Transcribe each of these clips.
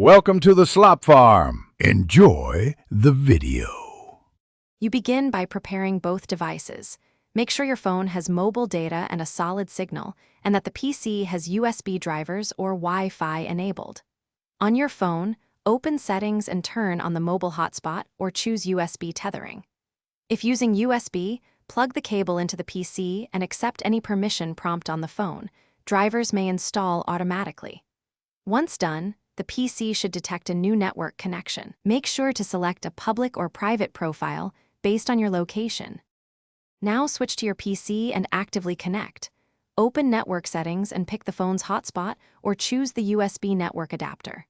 Welcome to the Slop Farm. Enjoy the video. You begin by preparing both devices. Make sure your phone has mobile data and a solid signal, and that the PC has USB drivers or Wi-Fi enabled. On your phone, open Settings and turn on the mobile hotspot or choose USB tethering. If using USB, plug the cable into the PC and accept any permission prompt on the phone. Drivers may install automatically. Once done, the PC should detect a new network connection. Make sure to select a public or private profile based on your location. Now switch to your PC and actively connect. Open Network Settings and pick the phone's hotspot or choose the USB network adapter.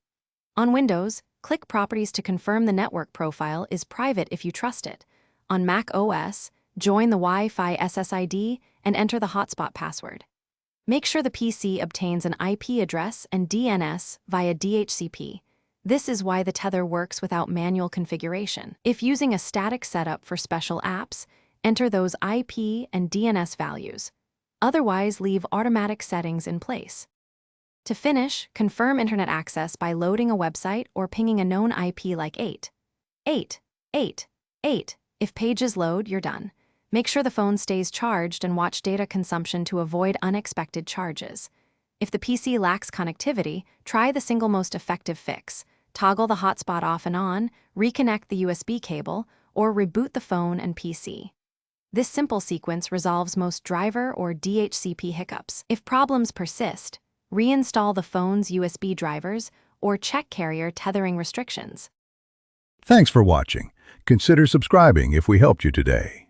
On Windows, click Properties to confirm the network profile is private if you trust it. On Mac OS, join the Wi-Fi SSID and enter the hotspot password. Make sure the PC obtains an IP address and DNS via DHCP. This is why the tether works without manual configuration. If using a static setup for special apps, enter those IP and DNS values. Otherwise, leave automatic settings in place. To finish, confirm internet access by loading a website or pinging a known IP like 8. If pages load, you're done. Make sure the phone stays charged and watch data consumption to avoid unexpected charges. If the PC lacks connectivity, try the single most effective fix. Toggle the hotspot off and on, reconnect the USB cable, or reboot the phone and PC. This simple sequence resolves most driver or DHCP hiccups. If problems persist, reinstall the phone's USB drivers or check carrier tethering restrictions. Thanks for watching. Consider subscribing if we helped you today.